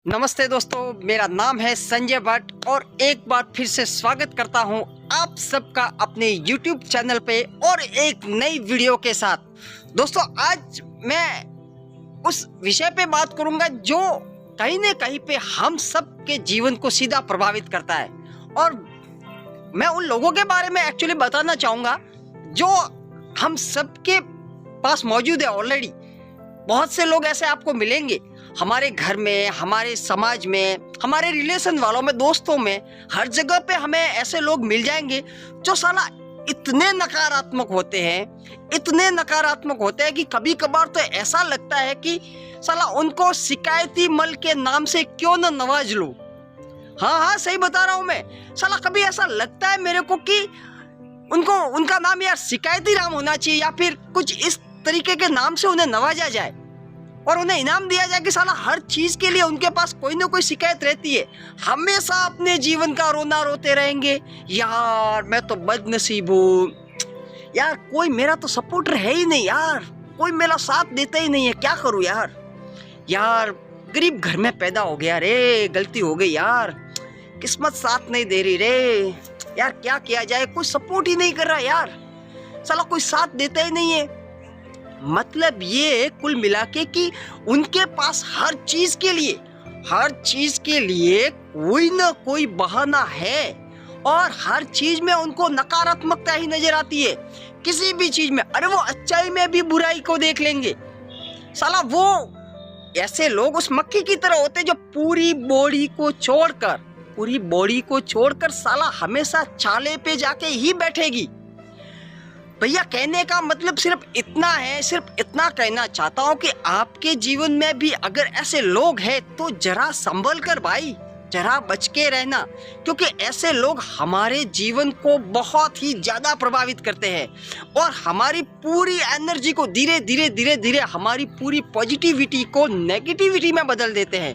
नमस्ते दोस्तों, मेरा नाम है संजय भट्ट और एक बार फिर से स्वागत करता हूं आप सबका अपने YouTube चैनल पे और एक नई वीडियो के साथ। दोस्तों, आज मैं उस विषय पे बात करूंगा जो कहीं न कहीं पे हम सब के जीवन को सीधा प्रभावित करता है और मैं उन लोगों के बारे में एक्चुअली बताना चाहूँगा जो हम सबके पास मौजूद है ऑलरेडी। बहुत से लोग ऐसे आपको मिलेंगे हमारे घर में, हमारे समाज में, हमारे रिलेशन वालों में, दोस्तों में, हर जगह पे हमें ऐसे लोग मिल जाएंगे जो साला इतने नकारात्मक होते हैं कि कभी कभार तो ऐसा लगता है कि साला उनको शिकायती मल के नाम से क्यों न नवाज लूं। हाँ, सही बता रहा हूं मैं। साला कभी ऐसा लगता है मेरे को कि उनका नाम यार शिकायती राम होना चाहिए या फिर कुछ इस तरीके के नाम से उन्हें नवाजा जाए और उन्हें इनाम दिया जाए कि साला हर चीज के लिए उनके पास कोई ना कोई शिकायत रहती है। हमेशा अपने जीवन का रोना रोते रहेंगे, यार मैं तो बदनसीब हूँ, यार कोई मेरा तो सपोर्टर है ही नहीं, यार कोई मेरा साथ देता ही नहीं है, क्या करूँ यार गरीब घर में पैदा हो गया रे, गलती हो गई यार, किस्मत साथ नहीं दे रही रे, यार क्या किया जाए, कोई सपोर्ट ही नहीं कर रहा यार, साला कोई साथ देता ही नहीं है। मतलब ये कुल मिला के कि उनके पास हर चीज के लिए कोई ना कोई बहाना है और हर चीज में उनको नकारात्मकता ही नजर आती है। किसी भी चीज में, अरे वो अच्छाई में भी बुराई को देख लेंगे। साला वो ऐसे लोग उस मक्खी की तरह होते जो पूरी बॉडी को छोड़कर साला हमेशा चाले पे जाके ही बैठेगी। भैया कहने का मतलब सिर्फ इतना कहना चाहता हूँ कि आपके जीवन में भी अगर ऐसे लोग हैं तो जरा संभल कर भाई, जरा बच के रहना, क्योंकि ऐसे लोग हमारे जीवन को बहुत ही ज्यादा प्रभावित करते हैं और हमारी पूरी एनर्जी को धीरे हमारी पूरी पॉजिटिविटी को नेगेटिविटी में बदल देते हैं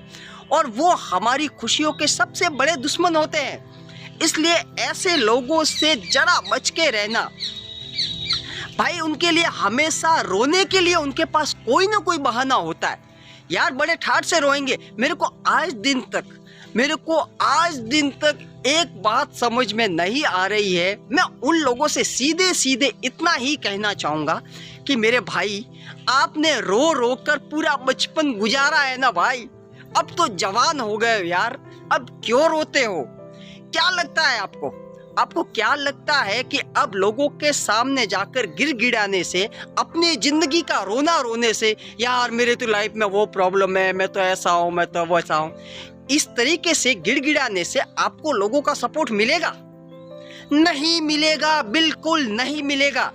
और वो हमारी खुशियों के सबसे बड़े दुश्मन होते हैं। इसलिए ऐसे लोगों से जरा बच के रहना भाई। उनके लिए हमेशा रोने के लिए उनके पास कोई ना कोई बहाना होता है यार, बड़े ठाठ से रोएंगे। मेरे को आज दिन तक एक बात समझ में नहीं आ रही है। मैं उन लोगों से सीधे इतना ही कहना चाहूँगा कि मेरे भाई, आपने रो कर पूरा बचपन गुजारा है ना भाई, अब तो जवान हो गए हो यार, अब क्यों रोते हो? क्या लगता है आपको क्या लगता है कि अब लोगों के सामने जाकर गिड़गिड़ाने से, अपनी जिंदगी का रोने से, यार मेरे तो लाइफ में वो प्रॉब्लम है, मैं तो ऐसा हूँ, मैं तो वैसा हूँ, इस तरीके से गिड़गिड़ाने से आपको लोगों का सपोर्ट मिलेगा? नहीं मिलेगा, बिल्कुल नहीं मिलेगा।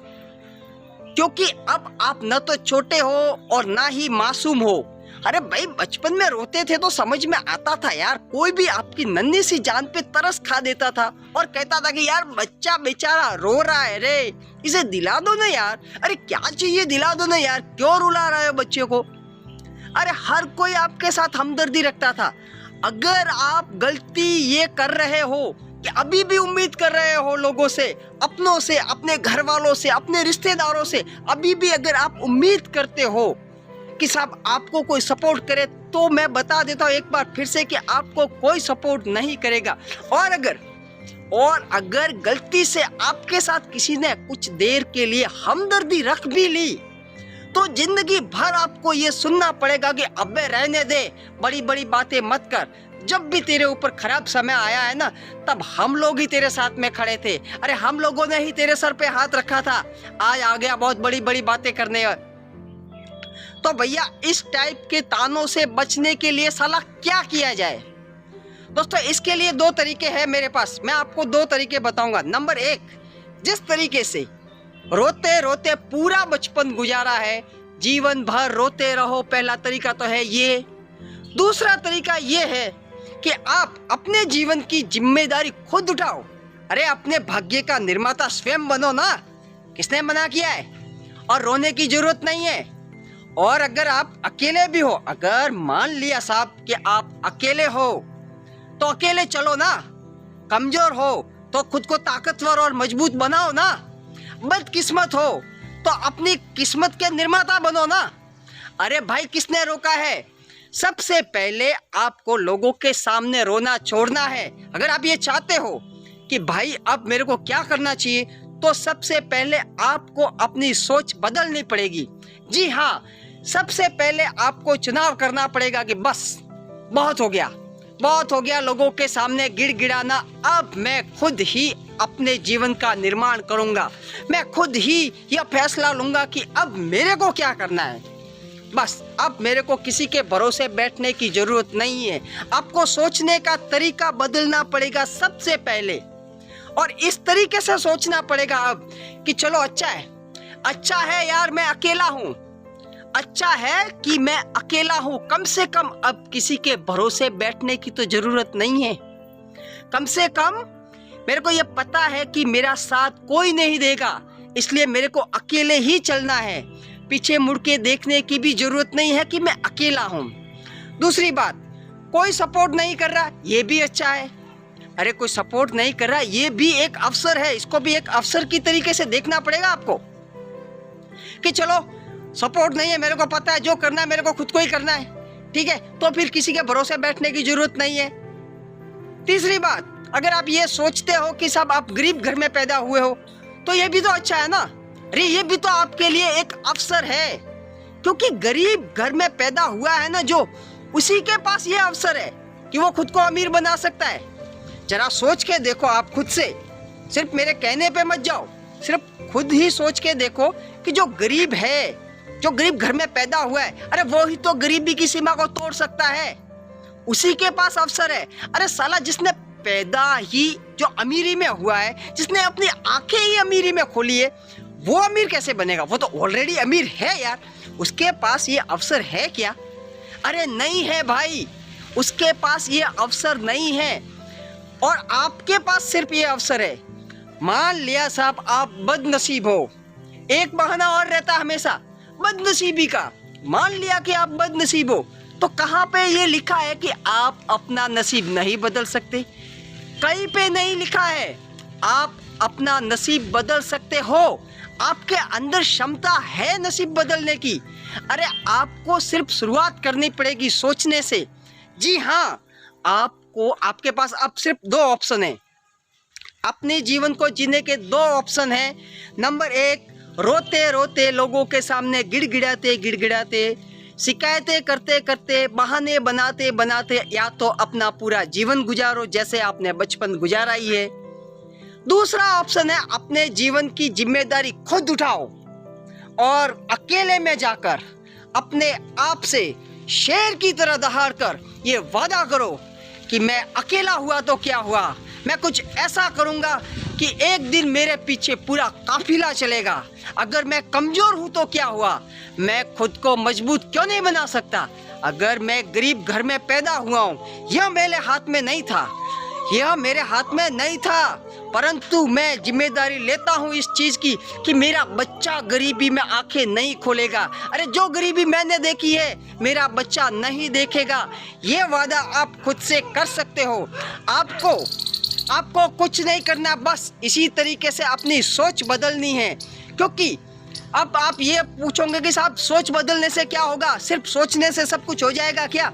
क्योंकि अब आप न तो छोटे हो और ना ही मासूम हो। अरे भाई, बचपन में रोते थे तो समझ में आता था यार, कोई भी आपकी नन्ही सी जान पे तरस खा देता था और कहता था कि यार बच्चा बेचारा रो रहा है रे, इसे दिला दो ना यार, अरे क्या चाहिए दिला दो ना यार, क्यों रुला रहे हो बच्चे को। अरे हर कोई आपके साथ हमदर्दी रखता था। अगर आप गलती ये कर रहे हो कि अभी भी उम्मीद कर रहे हो लोगों से, अपनों से, अपने घर वालों से, अपने रिश्तेदारों से, अभी भी अगर आप उम्मीद करते हो कि साहब आपको कोई सपोर्ट करे, तो मैं बता देता हूँ एक बार फिर से कि आपको कोई सपोर्ट नहीं करेगा। और अगर गलती से आपके साथ किसी ने कुछ देर के लिए हमदर्दी रख भी ली तो जिंदगी भर आपको ये सुनना पड़ेगा कि अबे रहने दे, बड़ी बड़ी बातें मत कर, जब भी तेरे ऊपर खराब समय आया है ना, तब हम लोग ही तेरे साथ में खड़े थे, अरे हम लोगों ने ही तेरे सर पे हाथ रखा था, आज आ गया बहुत बड़ी बड़ी बातें करने। तो भैया, इस टाइप के तानों से बचने के लिए साला क्या किया जाए? दोस्तों, इसके लिए दो तरीके हैं मेरे पास, मैं आपको दो तरीके बताऊंगा। नंबर एक, जिस तरीके से रोते रोते पूरा बचपन गुजारा है, जीवन भर रोते रहो, पहला तरीका तो है ये। दूसरा तरीका ये है कि आप अपने जीवन की जिम्मेदारी खुद उठाओ। अरे अपने भाग्य का निर्माता स्वयं बनो ना, किसने मना किया है? और रोने की जरूरत नहीं है। और अगर आप अकेले भी हो, अगर मान लिया साहब कि आप अकेले हो तो अकेले चलो ना, कमजोर हो तो खुद को ताकतवर और मजबूत बनाओ ना, बदकिस्मत हो तो अपनी किस्मत के निर्माता बनो ना। अरे भाई, किसने रोका है? सबसे पहले आपको लोगों के सामने रोना छोड़ना है। अगर आप ये चाहते हो कि भाई अब मेरे को क्या करना चाहिए, तो सबसे पहले आपको अपनी सोच बदलनी पड़ेगी। जी हाँ, सबसे पहले आपको चुनाव करना पड़ेगा कि बस बहुत हो गया लोगों के सामने गिड़गिड़ाना। अब मैं खुद ही अपने जीवन का निर्माण करूंगा। मैं खुद ही यह फैसला लूंगा कि अब मेरे को क्या करना है। बस अब मेरे को किसी के भरोसे बैठने की जरूरत नहीं है। आपको सोचने का तरीका बदलना पड़ेगा सबसे पहले, और इस तरीके से सोचना पड़ेगा अब कि चलो अच्छा है यार, मैं अकेला हूं, अच्छा है कि मैं अकेला हूं। कम से कम अब किसी के भरोसे बैठने की तो जरूरत नहीं है। कम से कम मेरे को ये पता है कि मेरा साथ कोई नहीं देगा, इसलिए मेरे को अकेले ही चलना है। पीछे मुड़ के देखने की भी जरूरत नहीं है कि मैं अकेला हूं। दूसरी बात, कोई सपोर्ट नहीं कर रहा, ये भी अच्छा है। अरे कोई सपोर्ट नहीं कर रहा, ये भी एक अवसर है। इसको भी एक अवसर की तरीके से देखना पड़ेगा आपको कि चलो सपोर्ट नहीं है, मेरे को पता है जो करना है मेरे को खुद को ही करना है, ठीक है, तो फिर किसी के भरोसे बैठने की जरूरत नहीं है। तीसरी बात, अगर आप ये सोचते हो कि सब आप गरीब घर में पैदा हुए हो, तो ये भी तो अच्छा है ना। अरे ये भी तो आपके लिए एक अवसर है, क्योंकि गरीब घर में पैदा हुआ है ना जो, उसी के पास ये अवसर है कि वो खुद को अमीर बना सकता है। जरा सोच के देखो आप खुद से, सिर्फ मेरे कहने पे मत जाओ, सिर्फ खुद ही सोच के देखो कि जो गरीब है, जो गरीब घर में पैदा हुआ है, अरे वो ही तो गरीबी की सीमा को तोड़ सकता है, उसी के पास अवसर है। अरे साला जिसने पैदा ही जो अमीरी में हुआ है, जिसने अपनी आंखें ही अमीरी में खोली है, वो अमीर कैसे बनेगा? वो तो ऑलरेडी अमीर है यार, उसके पास ये अवसर है क्या? अरे नहीं है भाई, उसके पास ये अवसर नहीं है, और आपके पास सिर्फ ये अवसर है। मान लिया साहब आप बदनसीब हो, एक बहाना और रहता हमेशा बदनसीबी का। मान लिया कि आप बदनसीब हो, तो कहाँ पे ये लिखा है कि आप अपना नसीब नहीं बदल सकते? कहीं पे नहीं लिखा है। आप अपना नसीब बदल सकते हो, आपके अंदर क्षमता है नसीब बदलने की। अरे आपको सिर्फ शुरुआत करनी पड़ेगी सोचने से। जी हाँ, आपके पास अब सिर्फ 2 ऑप्शन है। अपने जीवन को जीने के 2 ऑप्शन हैं। नंबर 1, रोते रोते लोगों के सामने गिड़गिड़ाते शिकायतें करते करते, बहाने बनाते बनाते या तो अपना पूरा जीवन गुजारो जैसे आपने बचपन गुजारा ही है। दूसरा ऑप्शन है, अपने जीवन की जिम्मेदारी खुद उठाओ और अकेले में जाकर अपने आप से शेर की तरह दहाड़ कर ये वादा करो कि मैं अकेला हुआ तो क्या हुआ, मैं कुछ ऐसा करूंगा कि एक दिन मेरे पीछे पूरा काफिला चलेगा। अगर मैं कमजोर हूं तो क्या हुआ, मैं खुद को मजबूत क्यों नहीं बना सकता। अगर मैं गरीब घर में पैदा हुआ हूं, यह मेरे हाथ में नहीं था, परंतु मैं जिम्मेदारी लेता हूं इस चीज की कि मेरा बच्चा गरीबी में आंखें नहीं खोलेगा। अरे जो गरीबी मैंने देखी है, मेरा बच्चा नहीं देखेगा। ये वादा आप खुद से कर सकते हो। आपको कुछ नहीं करना, बस इसी तरीके से अपनी सोच बदलनी है। क्योंकि अब आप ये पूछोगे कि साहब सोच बदलने से क्या होगा, सिर्फ सोचने से सब कुछ हो जाएगा क्या?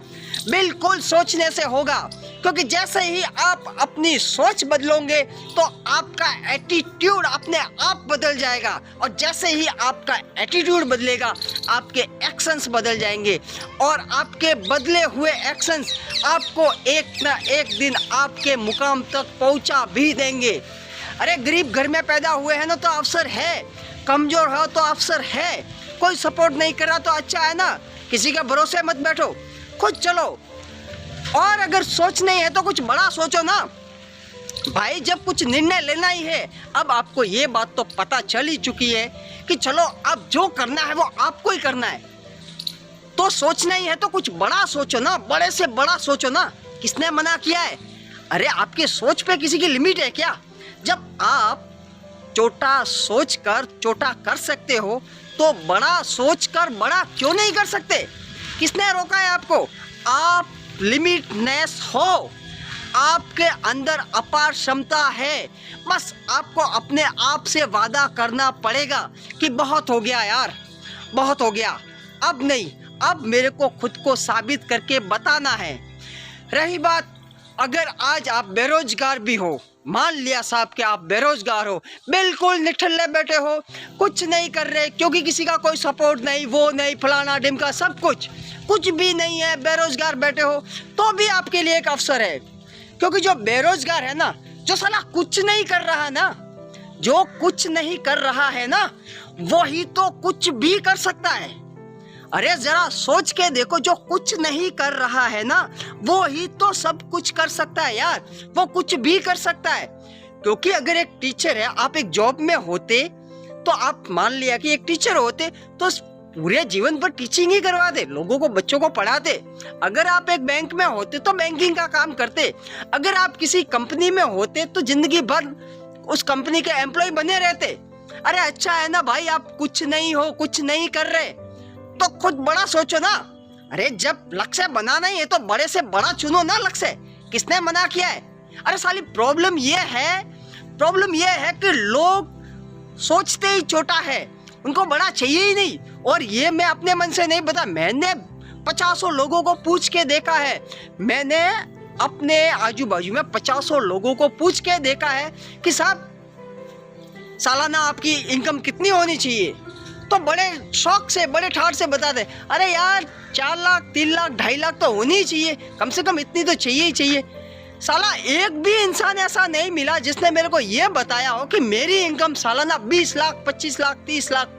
बिल्कुल सोचने से होगा, क्योंकि जैसे ही आप अपनी सोच बदलोगे तो आपका एटीट्यूड अपने आप बदल जाएगा, और जैसे ही आपका एटीट्यूड बदलेगा आपके एक्शंस बदल जाएंगे, और आपके बदले हुए एक्शंस आपको एक ना एक दिन आपके मुकाम तक पहुंचा भी देंगे। अरे गरीब घर में पैदा हुए हैं ना तो अवसर है, कमजोर हो तो अवसर है, कोई सपोर्ट नहीं कर रहा तो अच्छा है ना। किसी के भरोसे मत बैठो, खुद चलो, और अगर सोच नहीं है तो कुछ बड़ा सोचो ना भाई। जब कुछ निर्णय लेना ही है, अब आपको ये बात तो पता चल ही चुकी है कि चलो अब जो करना है वो आपको ही करना है, तो सोचना ही है तो कुछ बड़ा सोचो ना, बड़े से बड़ा सोचो ना। किसने मना किया है? अरे आपकी सोच पे किसी की लिमिट है क्या? जब आप छोटा सोचकर छोटा कर सकते हो तो बड़ा सोचकर बड़ा क्यों नहीं कर सकते? किसने रोका है आपको? आप लिमिटलेस हो, आपके अंदर अपार क्षमता है। बस आपको अपने आप से वादा करना पड़ेगा कि बहुत हो गया यार, बहुत हो गया, अब नहीं, अब मेरे को खुद को साबित करके बताना है। रही बात, अगर आज आप बेरोजगार भी हो, मान लिया साहब कि आप बेरोजगार हो, बिल्कुल निठल्ले बैठे हो, कुछ नहीं कर रहे क्योंकि किसी का कोई सपोर्ट नहीं, वो नहीं, फलाना ढिमका, सब कुछ भी नहीं है, बेरोजगार बैठे हो, तो भी आपके लिए एक अवसर है। क्योंकि जो बेरोजगार है ना, जो साला कुछ नहीं कर रहा ना, जो कुछ नहीं कर रहा है ना, वही तो कुछ भी कर सकता है। अरे जरा सोच के देखो, जो कुछ नहीं कर रहा है ना, वो ही तो सब कुछ कर सकता है यार, वो कुछ भी कर सकता है। क्योंकि अगर एक टीचर है, आप एक जॉब में होते तो आप मान लिया कि एक टीचर होते तो पूरे जीवन भर टीचिंग ही करवा दे, लोगों को, बच्चों को पढ़ाते। अगर आप एक बैंक में होते तो बैंकिंग का काम करते। अगर आप किसी कंपनी में होते तो जिंदगी भर उस कंपनी के एम्प्लॉय बने रहते। अरे अच्छा है ना भाई, आप कुछ नहीं हो, कुछ नहीं कर रहे तो खुद बड़ा सोचो ना। अरे जब लक्ष्य बनाना ही है तो बड़े से बड़ा चुनो ना लक्ष्य, किसने मना किया है? अरे साली प्रॉब्लम ये है कि लोग सोचते ही छोटा है, उनको बड़ा चाहिए ही नहीं। और ये मैं अपने मन से नहीं बता, मैंने 50 लोगों को पूछ के देखा है, मैंने अपने आजू बाजू में 50 लोगों को पूछ के देखा है कि साहब सालाना आपकी इनकम कितनी होनी चाहिए, तो बड़े शौक से, बड़े ठाठ से बता दे, अरे यार 4 लाख, 3 लाख, 2.5 लाख तो होनी ही चाहिए, कम से कम इतनी तो चाहिए ही चाहिए। साला एक भी इंसान ऐसा नहीं मिला जिसने मेरे को ये बताया हो कि मेरी इनकम सालाना 20 लाख, 25 लाख, 30 लाख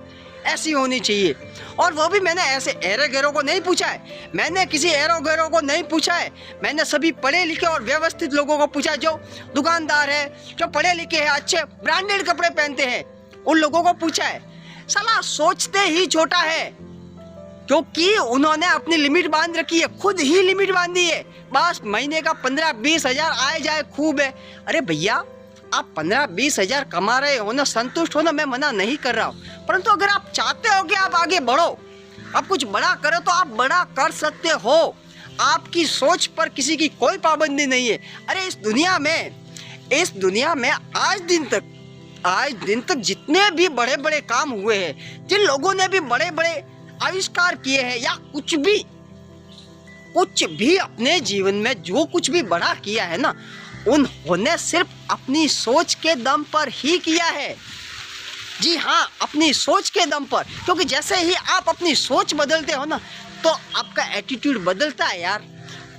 ऐसी होनी चाहिए। और वो भी मैंने ऐसे एरो गैरो को नहीं पूछा है, मैंने किसी एरो गैरो को नहीं पूछा है, मैंने सभी पढ़े लिखे और व्यवस्थित लोगों को पूछा, जो दुकानदार है, जो पढ़े लिखे हैं, अच्छे ब्रांडेड कपड़े पहनते हैं, उन लोगों को पूछा है। साला सोचते ही छोटा है, क्योंकि उन्होंने अपनी लिमिट बांध रखी है, खुद ही लिमिट बांधी है। बस महीने का 15-20 हजार आए जाए खूब है। अरे भैया, आप 15-20 हजार कमा रहे हो ना, संतुष्ट हो ना, मैं मना नहीं कर रहा हूँ, परंतु अगर आप चाहते हो कि आप आगे बढ़ो, आप कुछ बड़ा करो, तो आप बड़ा कर सकते हो। आपकी सोच पर किसी की कोई पाबंदी नहीं है। अरे इस दुनिया में आज दिन तक जितने भी बड़े बड़े काम हुए हैं, जिन लोगों ने भी बड़े बड़े आविष्कार किए हैं, या कुछ भी अपने जीवन में जो कुछ भी बड़ा किया है ना, उन्होंने सिर्फ अपनी सोच के दम पर ही किया है। जी हाँ, अपनी सोच के दम पर। क्योंकि जैसे ही आप अपनी सोच बदलते हो ना, तो आपका एटीट्यूड बदलता है यार,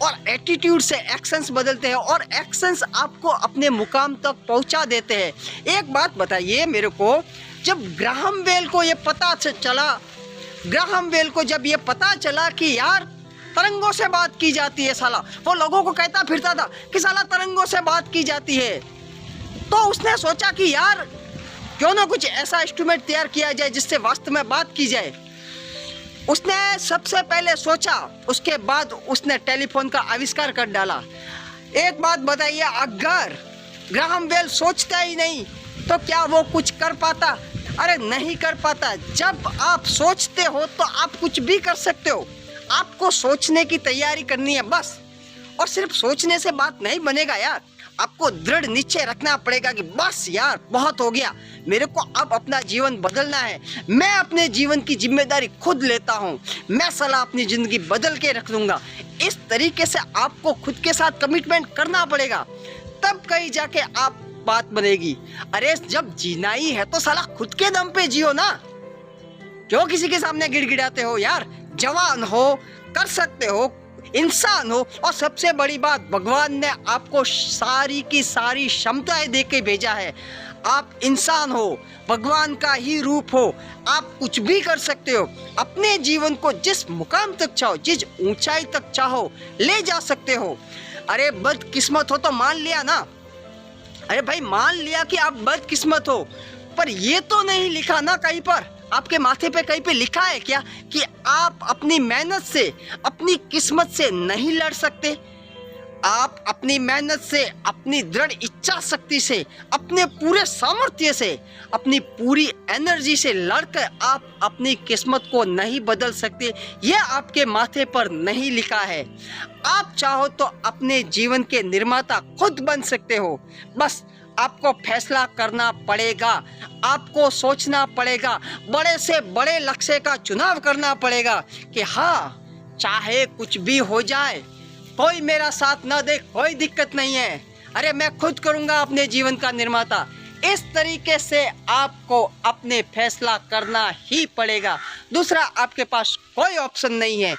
और एटीट्यूड से एक्शंस बदलते हैं, और एक्शंस आपको अपने मुकाम तक पहुंचा देते हैं। एक बात बताइए मेरे को, जब ग्राहम बेल को ये पता चला कि यार तरंगों से बात की जाती है, साला वो लोगों को कहता फिरता था कि साला तरंगों से बात की जाती है, तो उसने सोचा कि यार क्यों ना कुछ ऐसा इंस्ट्रूमेंट तैयार किया जाए जिससे वास्तव में बात की जाए। उसने सबसे पहले सोचा, उसके बाद उसने टेलीफोन का आविष्कार कर डाला। एक बात बताइए, अगर ग्राहम बेल सोचता ही नहीं तो क्या वो कुछ कर पाता? अरे नहीं कर पाता। जब आप सोचते हो तो आप कुछ भी कर सकते हो। आपको सोचने की तैयारी करनी है बस। और सिर्फ सोचने से बात नहीं बनेगा यार, आपको दृढ़ निश्चय रखना पड़ेगा कि बस यार बहुत हो गया, मेरे को अब अपना जीवन बदलना है, मैं अपने जीवन की जिम्मेदारी खुद लेता हूँ, मैं साला अपनी जिंदगी बदल के रख दूंगा। इस तरीके से आपको खुद के साथ कमिटमेंट करना पड़ेगा, तब कहीं जाके आप बात बनेगी। अरे जब जीना ही है तो साला खुद के दम पे जियो ना, क्यों किसी के सामने गिड़गिड़ाते हो यार? जवान हो, कर सकते हो, इंसान हो, और सबसे बड़ी बात, भगवान ने आपको सारी की सारी क्षमताएं दे के भेजा है। आप इंसान हो, भगवान का ही रूप हो, आप कुछ भी कर सकते हो। अपने जीवन को जिस मुकाम तक चाहो, जिस ऊंचाई तक चाहो ले जा सकते हो। अरे बदकिस्मत हो तो मान लिया ना, अरे भाई मान लिया कि आप बदकिस्मत हो, पर ये तो नहीं लिखा ना कहीं पर, आपके माथे पे कहीं पे लिखा है क्या कि आप अपनी मेहनत से, अपनी किस्मत से नहीं लड़ सकते? आप अपनी मेहनत से, अपनी दृढ़ इच्छा शक्ति से, अपने पूरे सामर्थ्य से, अपनी पूरी एनर्जी से लड़कर आप अपनी किस्मत को नहीं बदल सकते। यह आपके माथे पर नहीं लिखा है। आप चाहो तो अपने जीवन के निर्माता खुद बन सकते हो। बस आपको फैसला करना पड़ेगा, आपको सोचना पड़ेगा, बड़े से बड़े लक्ष्य का चुनाव करना पड़ेगा कि हाँ, चाहे कुछ भी हो जाए, कोई मेरा साथ ना दे, कोई दिक्कत नहीं है, अरे मैं खुद करूँगा अपने जीवन का निर्माता। इस तरीके से आपको अपने फैसला करना ही पड़ेगा, दूसरा आपके पास कोई ऑप्शन नहीं है।